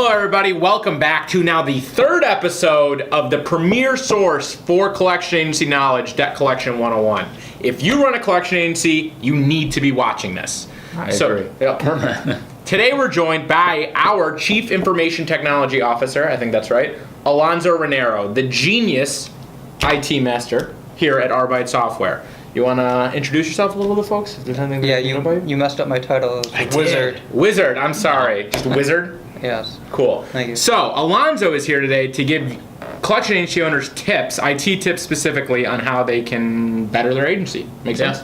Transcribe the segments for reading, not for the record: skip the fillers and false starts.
Hello, everybody. Welcome back to now the third episode of the premier source for collection agency knowledge, Debt Collection 101. If you run a collection agency, you need to be watching this. I agree. Yeah. Today we're joined by our Chief Information Technology Officer, I think that's right, Alonzo Raniero, the genius IT master here at Arbeit Software. You want to introduce yourself a little bit, folks? If there's anything that you messed up my title. Wizard. Wizard, I'm sorry. Just Wizard? Yes. Cool. Thank you. So, Alonzo is here today to give collection agency owners tips, IT tips specifically, on how they can better their agency. Make sense?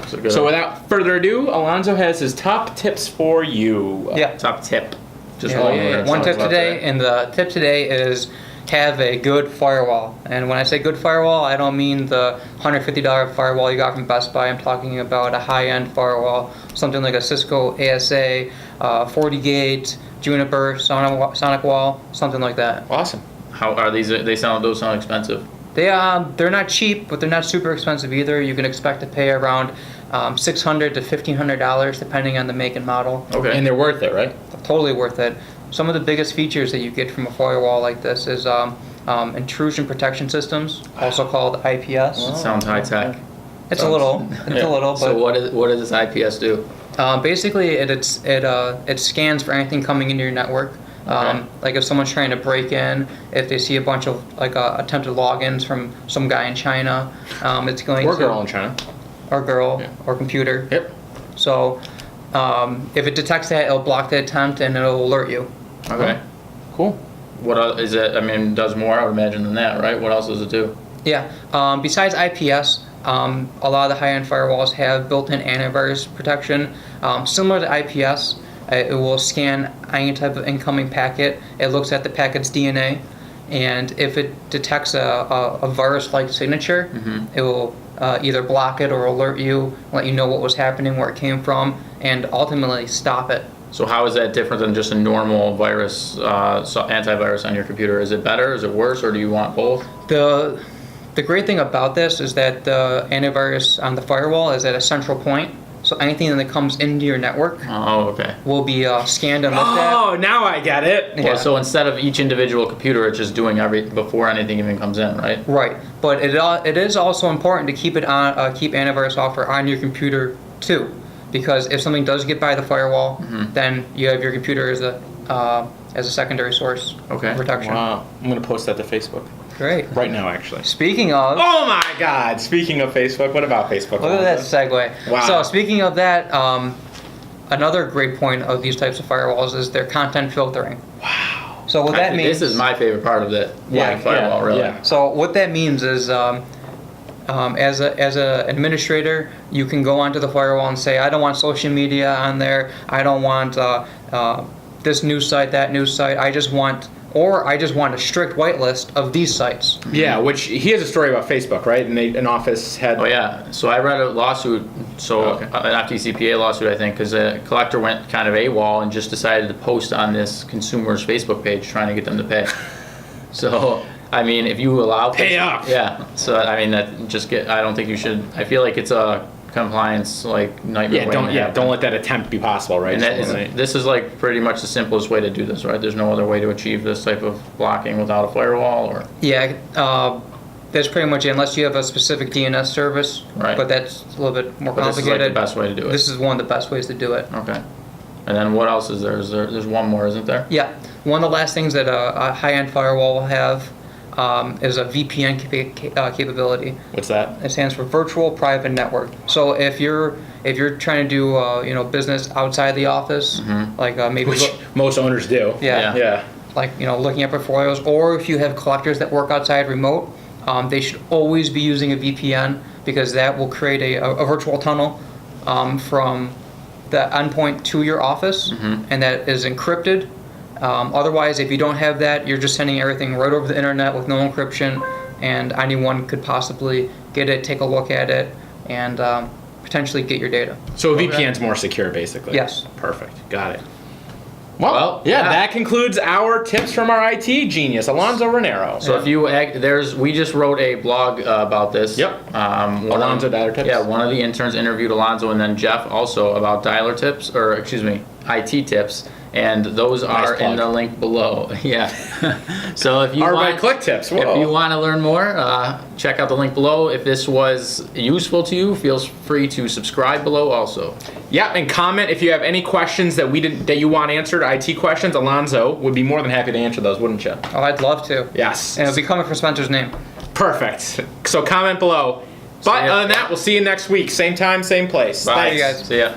So without further ado, Alonzo has his top tips for you. Yeah. Top tip. One tip today, and the tip today is have a good firewall. And when I say good firewall, I don't mean the $150 firewall you got from Best Buy. I'm talking about a high-end firewall, something like a Cisco ASA, FortiGate, Juniper, Sonic Wall, something like that. Awesome. How are these? Those sound expensive. They're not cheap, but they're not super expensive either. You can expect to pay around $600 to $1,500 depending on the make and model. Okay. And they're worth it, right? Totally worth it. Some of the biggest features that you get from a firewall like this is intrusion protection systems, also called IPS. It sounds high tech. It's a little, but So what does this IPS do? basically it scans for anything coming into your network. Okay. Like if someone's trying to break in, if they see a bunch of attempted logins from some guy in China, it's going Or girl in China. or girl Yeah. or computer. Yep. So if it detects that, it'll block the attempt and it'll alert you. Okay. Cool. What is it? I mean, it does more, I would imagine, than that, right? What else does it do? Yeah. Besides IPS, a lot of the high-end firewalls have built-in antivirus protection. Similar to IPS, it will scan any type of incoming packet. It looks at the packet's DNA, and if it detects a virus-like signature, it will either block it or alert you, let you know what was happening, where it came from, and ultimately stop it. So how is that different than just a normal virus, antivirus on your computer? Is it better? Is it worse? Or do you want both? The great thing about this is that the antivirus on the firewall is at a central point, so anything that comes into your network Oh, okay. will be scanned and looked at. Oh, now I get it. Yeah. Well, so instead of each individual computer, it's just doing before anything even comes in, right? Right, but it is also important to keep antivirus software on your computer too, because if something does get by the firewall, then you have your computer as a secondary source of protection. Wow. I'm going to post that to Facebook. Great. Right now, actually. Speaking of, Oh my God! Speaking of Facebook, what about Facebook? look at that segue. Wow. So speaking of that, another great point of these types of firewalls is their content filtering. Wow. So what that means, This is my favorite part of it. Firewall, really. Yeah. so what that means is, as an administrator, you can go onto the firewall and say, I don't want social media on there. I don't want this news site, that news site. I just want a strict whitelist of these sites. Yeah, which he has a story about Facebook, right? And an office had. Oh yeah. So I read a lawsuit, an FDCPA lawsuit, I think, because a collector went kind of AWOL and just decided to post on this consumer's Facebook page trying to get them to pay. So I mean, if you allow Pay up. Yeah. So I mean, I don't think you should. I feel like it's a compliance nightmare. Don't let that attempt be possible, right? And this is like pretty much the simplest way to do this, right? There's no other way to achieve this type of blocking without a firewall, or Yeah, that's pretty much it, unless you have a specific DNS service. Right. But that's a little bit more but this is like complicated. the best way to do it. This is one of the best ways to do it. Okay. And then what else is there? There's one more, isn't there? Yeah, one of the last things that a high-end firewall will have is a VPN capability. What's that? It stands for Virtual Private Network. So if you're trying to do business outside the office, like maybe Which most owners do. yeah, like looking at portfolios, or if you have collectors that work outside remote, they should always be using a VPN, because that will create a virtual tunnel from the endpoint to your office, and that is encrypted. Otherwise, if you don't have that, you're just sending everything right over the internet with no encryption, and anyone could possibly get it, take a look at it, and potentially get your data. So a VPN's more secure, basically. Yes. Perfect. Got it. Well, that concludes our tips from our IT genius, Alonzo Raniero. So if you we just wrote a blog about this. Yep. Alonzo Dialer Tips. Yeah, one of the interns interviewed Alonzo, and then Jeff also about IT tips. and those are in plug. the link below. Yeah. So if you Arbeit want, Click Tips. if Whoa. you want to learn more, check out the link below. If this was useful to you, feel free to subscribe below also. Yeah, and comment if you have any questions that you want answered, IT questions. Alonzo would be more than happy to answer those, wouldn't you? Oh, I'd love to. Yes. And it'll be coming from Spencer's name. Perfect. So comment below. But ya. other than that, we'll see you next week. Same time, same place. Bye, Thanks. guys. See ya.